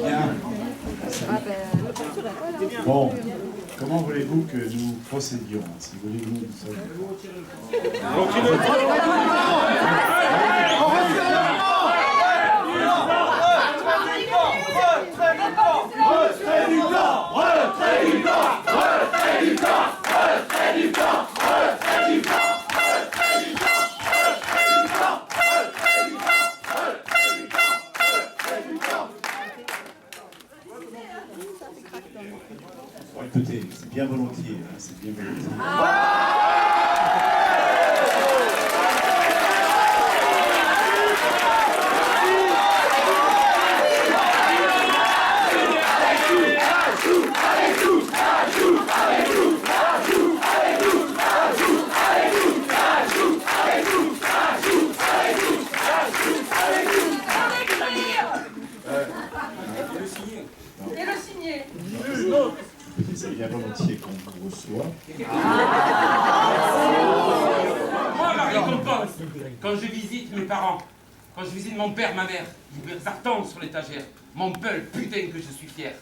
Bien. Bon, comment voulez-vous que nous procédions? Si vous voulez, nous sommes... Bon, écoutez, c'est bien volontiers, hein, c'est bien volontiers. C'est bien volontiers qu'on vous reçoit. Moi, la récompense, quand je visite mes parents, quand je visite mon père, ma mère, ils me attendent sur l'étagère. Mon peul, putain que je suis fier.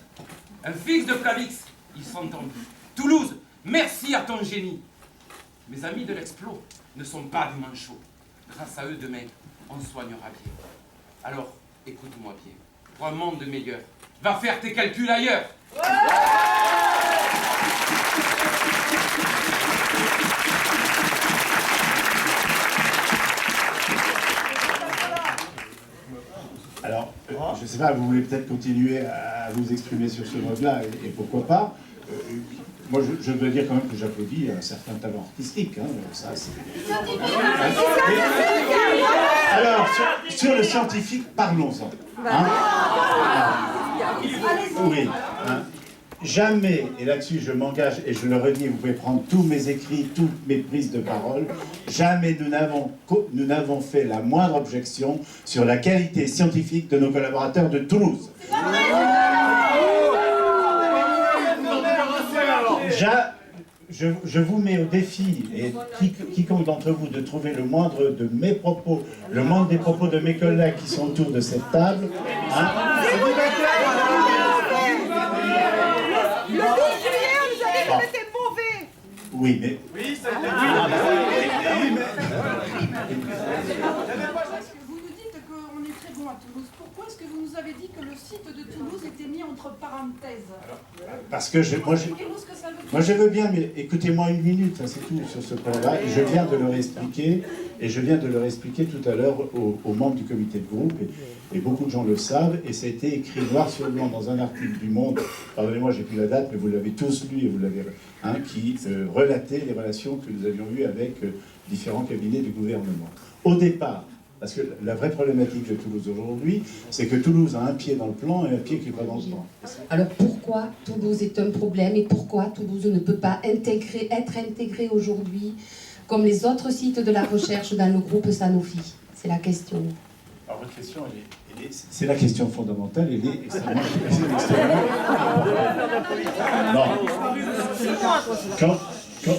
Un fils de Flavix, ils sont tendus. Toulouse, merci à ton génie. Mes amis de l'Explo ne sont pas des manchots. Grâce à eux, demain, on soignera bien. Alors, écoute-moi bien. Pour un monde meilleur, va faire tes calculs ailleurs. Alors, je ne sais pas, vous voulez peut-être continuer à vous exprimer sur ce mode-là, et pourquoi pas. Moi, je dois dire quand même que j'applaudis un certain talent artistique. Hein, ça, alors, sur le scientifique, parlons-en. Hein, oui. Hein. Jamais, et là-dessus je m'engage, et je le redis, vous pouvez prendre tous mes écrits, toutes mes prises de parole, jamais nous n'avons fait la moindre objection sur la qualité scientifique de nos collaborateurs de Toulouse. Je vous mets au défi, et quiconque d'entre vous, de trouver le moindre de mes propos, le moindre des propos de mes collègues qui sont autour de cette table. Hein, C'était mauvais. oui, mais... Oui, ça a été Vous nous dites qu'on est très bon à Toulouse. Pourquoi est-ce que vous nous avez dit que le site de Toulouse était mis entre parenthèses? Parce que moi je veux bien, mais écoutez-moi une minute, hein, c'est tout sur ce point-là. Et je viens de leur expliquer, tout à l'heure aux membres du comité de groupe, et beaucoup de gens le savent, et ça a été écrit noir sur blanc dans un article du Monde, pardonnez-moi, j'ai plus la date, mais vous l'avez tous lu, et vous l'avez, hein, qui relatait les relations que nous avions eues avec différents cabinets du gouvernement. Au départ, parce que la vraie problématique de Toulouse aujourd'hui, c'est que Toulouse a un pied dans le plan et un pied qui n'est pas dans le plan. Alors pourquoi Toulouse est un problème et pourquoi Toulouse ne peut pas être intégré aujourd'hui comme les autres sites de la recherche dans le groupe Sanofi? C'est la question. Alors votre question, c'est la question fondamentale, elle est extrêmement... Non.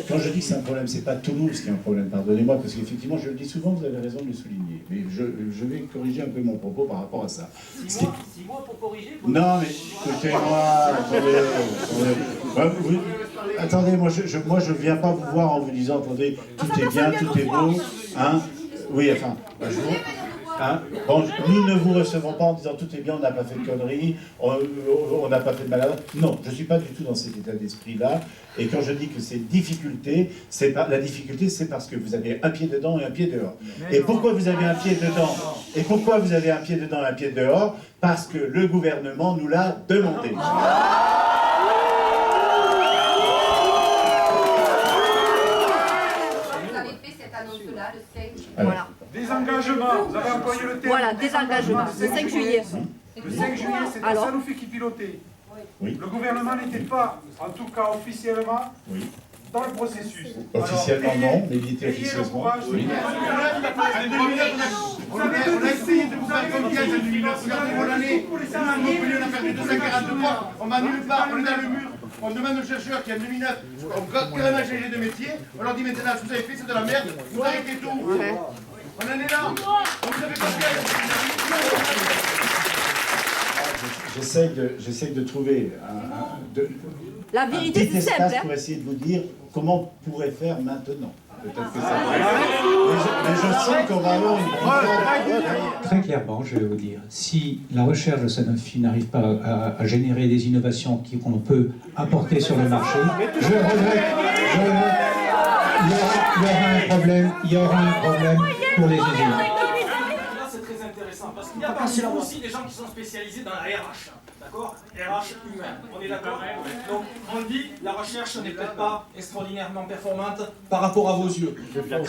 Quand je dis que c'est un problème, c'est pas Toulouse qui est un problème, pardonnez-moi, parce qu'effectivement, je le dis souvent, vous avez raison de le souligner. Mais je vais corriger un peu mon propos par rapport à ça. 6 mois pour corriger. Non, mais écoutez-moi, attendez, moi je viens pas vous voir en vous disant, attendez, tout est bien, tout est beau, hein. Oui, enfin, hein? Bon, nous ne vous recevons pas en disant tout est bien, on n'a pas fait de conneries, on n'a pas fait de malade. Non, je ne suis pas du tout dans cet état d'esprit-là. Et quand je dis que c'est difficulté, la difficulté, c'est parce que vous avez un pied dedans et un pied dehors. Et pourquoi vous avez un pied dedans? Et pourquoi vous avez un pied dedans et un pied dehors? Parce que le gouvernement nous l'a demandé. Vous avez fait cette annonce-là le 5 juillet. Voilà. Des engagements, vous avez employé le terme. Voilà, des engagements. Le 5 juillet. Le 5 juillet, c'était Alors Sanofi qui pilotait. Oui. Le gouvernement n'était pas, en tout cas officiellement, Oui. dans le processus. Officiellement non, mais il était officieusement. Oui. On a essayé de vous faire confiance en 2009. Regardez mon année. On a perdu 242 mois. On m'a nulle part. On est dans le mur. On demande aux chercheurs qui en 2009 ont carrément changé de métier. On leur dit maintenant ce que vous avez fait, c'est de la merde. Vous arrêtez tout. On en est là. Vous savez pas J'essaie de trouver La un vérité, petit c'est simple. espace Hein. pour essayer de vous dire comment on pourrait faire maintenant. Peut-être que ça mais je sens qu'on va avoir une... Très clairement, je vais vous dire, si la recherche de Sanofi n'arrive pas à générer des innovations qu'on peut apporter sur le marché, je regrette, il y aura un problème pour les usines. Là, c'est très intéressant parce qu'il y a parmi nous aussi des gens qui sont spécialisés dans la RH. D'accord? RH humain. On est d'accord? Donc, on dit la recherche n'est peut-être pas extraordinairement performante par rapport à vos yeux.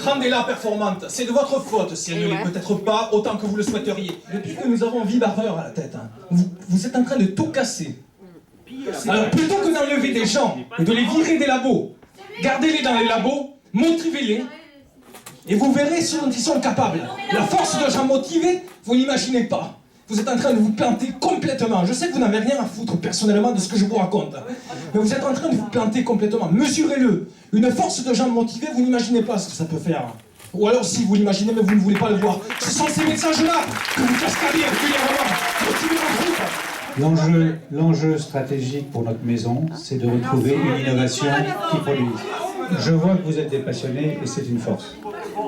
Rendez-la performante. C'est de votre faute si elle ne l'est peut-être pas autant que vous le souhaiteriez. Depuis que nous avons Vibareur à la tête, hein, vous êtes en train de tout casser. Alors, plutôt que d'enlever des gens et de les virer des labos, gardez-les dans les labos, motivez-les. Et vous verrez ce dont ils sont capables. La force de gens motivés, vous n'imaginez pas. Vous êtes en train de vous planter complètement. Je sais que vous n'avez rien à foutre personnellement de ce que je vous raconte. Mais vous êtes en train de vous planter complètement. Mesurez-le. Une force de gens motivés, vous n'imaginez pas ce que ça peut faire. Ou alors si vous l'imaginez mais vous ne voulez pas le voir. Ce sont ces messages-là que vous cascadez régulièrement. Motivez votre groupe. L'enjeu stratégique pour notre maison, c'est de retrouver une innovation qui produise. Je vois que vous êtes des passionnés et c'est une force.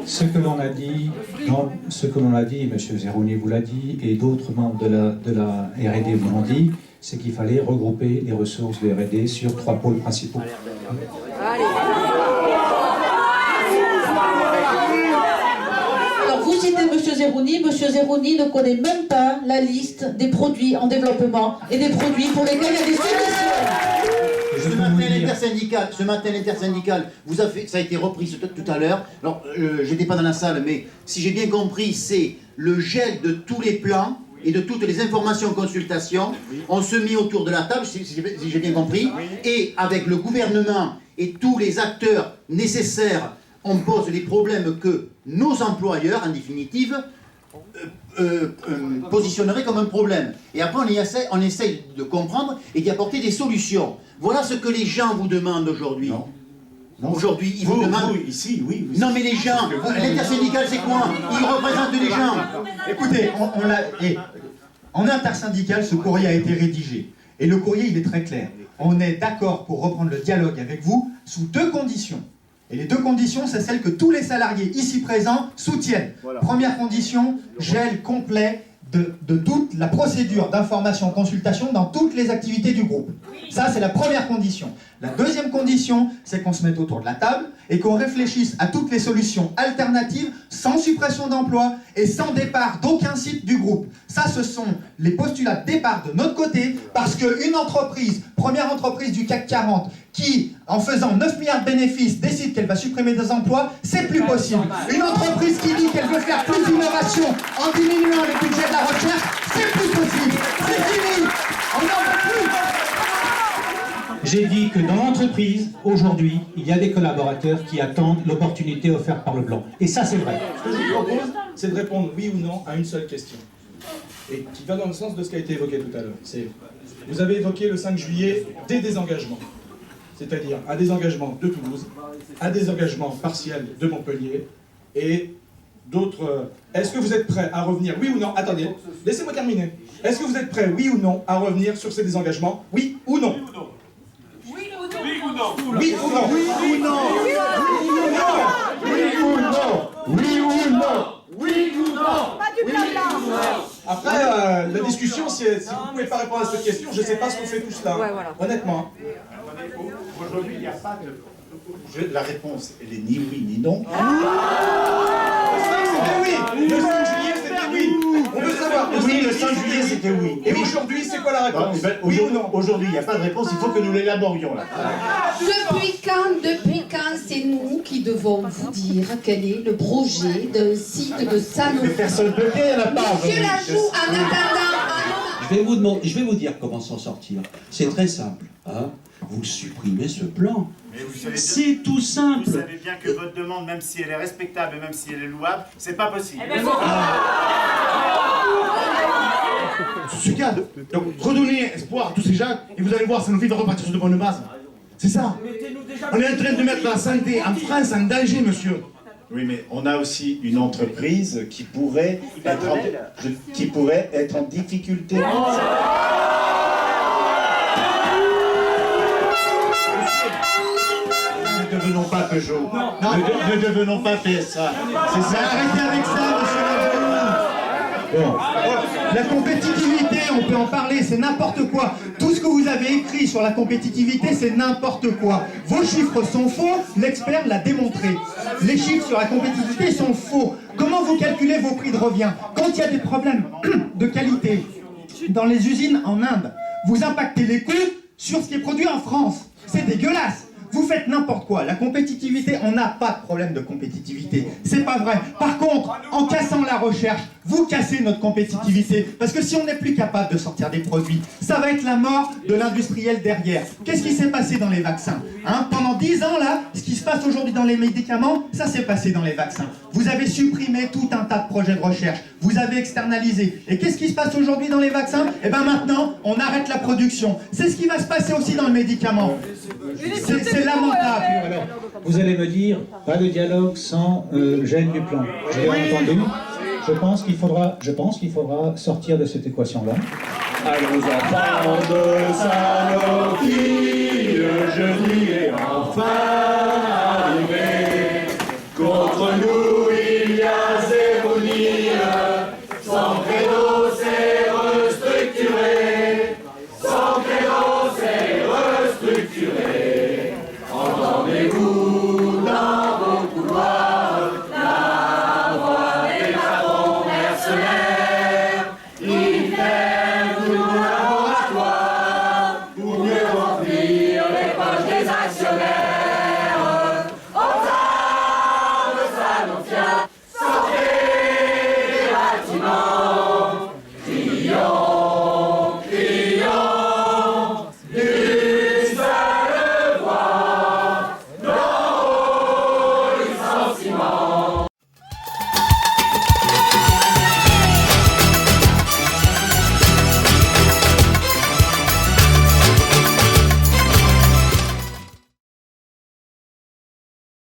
Ce que l'on a dit, M. Zeroni vous l'a dit, et d'autres membres de la R&D vous l'ont dit, c'est qu'il fallait regrouper les ressources de R&D sur 3 pôles principaux. Alors vous citez M. Zeroni. M. Zeroni ne connaît même pas la liste des produits en développement et des produits pour lesquels il y a des solutions. Ce matin, l'intersyndical, ça a été repris tout à l'heure. Alors, j'étais pas dans la salle, mais si j'ai bien compris, c'est le gel de tous les plans et de toutes les informations consultations. On se met autour de la table, si j'ai bien compris, et avec le gouvernement et tous les acteurs nécessaires, on pose les problèmes que nos employeurs, en définitive, positionneraient comme un problème. Et après, on essaye de comprendre et d'y apporter des solutions. Voilà ce que les gens vous demandent aujourd'hui. Aujourd'hui, ils vous demandent... ici, oui. Non, mais les gens, l'intersyndical, c'est quoi? Ils représentent les gens. Écoutez, en intersyndical, ce courrier a été rédigé. Et le courrier, il est très clair. On est d'accord pour reprendre le dialogue avec vous sous 2 conditions. Et les 2 conditions, c'est celles que tous les salariés ici présents soutiennent. Voilà. Première condition, gel complet de toute la procédure d'information-consultation dans toutes les activités du groupe. Ça, c'est la première condition. La deuxième condition, c'est qu'on se mette autour de la table et qu'on réfléchisse à toutes les solutions alternatives sans suppression d'emplois et sans départ d'aucun site du groupe. Ça, ce sont les postulats de départ de notre côté, parce qu'une entreprise, première entreprise du CAC 40, qui, en faisant 9 milliards de bénéfices, décide qu'elle va supprimer des emplois, c'est plus possible. Une entreprise qui dit qu'elle veut faire plus d'innovation en diminuant le budget de la recherche, c'est plus possible. C'est fini. On n'en veut plus. J'ai dit que dans l'entreprise, aujourd'hui, il y a des collaborateurs qui attendent l'opportunité offerte par le blanc. Et ça, c'est vrai. Ce que je vous propose, c'est de répondre oui ou non à une seule question. Et qui va dans le sens de ce qui a été évoqué tout à l'heure. Vous avez évoqué le 5 juillet des désengagements. C'est-à-dire un désengagement de Toulouse, un désengagement partiel de Montpellier et d'autres... Est-ce que vous êtes prêts à revenir, oui ou non? Attendez, laissez-moi terminer. Est-ce que vous êtes prêts, oui ou non, à revenir sur ces désengagements? Oui ou non? Oui ou non? Oui ou non? Oui ou non? Oui ou non? Oui ou non? Oui ou non? Pas du blabla. Après, la discussion, si vous ne pouvez pas répondre à cette question, je ne sais pas ce qu'on fait tous là. Ouais, voilà. Honnêtement. Aujourd'hui, il n'y a pas de... La réponse, elle est ni oui ni non. C'était oui. Le 5 juillet, c'était oui. On veut savoir. Oui, le 5 juillet, c'était oui. Et aujourd'hui, c'est quoi la réponse? Oui ou non? Aujourd'hui, il n'y a pas de réponse, il faut que nous l'élaborions là. Depuis quand c'est nous qui devons vous dire quel est le projet d'un site de Sanofi? Mais personne ne peut dire, il n'y en a pas. Monsieur Lajoux, en attendant... Je vais vous dire comment s'en sortir. C'est très simple. Hein, vous supprimez ce plan. C'est tout simple. Vous savez bien que votre demande, même si elle est respectable et même si elle est louable, c'est pas possible. Super. Donc, redonnez espoir à tous ces gens et vous allez voir, Sanofi va repartir sur de bonnes bases. C'est ça. On est en train de mettre la santé en France en danger, monsieur. Oui, mais on a aussi une entreprise qui pourrait être en difficulté. Ne devenons pas Peugeot. Ne devenons pas PSA. C'est ça. Arrêtez avec ça, monsieur Bon. La compétitivité, on peut en parler, c'est n'importe quoi. Tout ce que vous avez écrit sur la compétitivité, c'est n'importe quoi. Vos chiffres sont faux, l'expert l'a démontré. Les chiffres sur la compétitivité sont faux. Comment vous calculez vos prix de revient? Quand il y a des problèmes de qualité dans les usines en Inde, vous impactez les coûts sur ce qui est produit en France. C'est dégueulasse. Vous faites n'importe quoi. La compétitivité, on n'a pas de problème de compétitivité. C'est pas vrai. Par contre, en cassant la recherche, vous cassez notre compétitivité. Parce que si on n'est plus capable de sortir des produits, ça va être la mort de l'industriel derrière. Qu'est-ce qui s'est passé dans les vaccins? Pendant 10 ans, là, ce qui se passe aujourd'hui dans les médicaments, ça s'est passé dans les vaccins. Vous avez supprimé tout un tas de projets de recherche. Vous avez externalisé. Et qu'est-ce qui se passe aujourd'hui dans les vaccins? Eh bien maintenant, on arrête la production. C'est ce qui va se passer aussi dans le médicament. C'est lamentable. Alors, vous allez me dire, pas de dialogue sans gêne du plan. J'ai entendu. Je pense qu'il faudra sortir de cette équation-là. Allons entendre Sanofi, le jeudi est enfin arrivé. Contre nous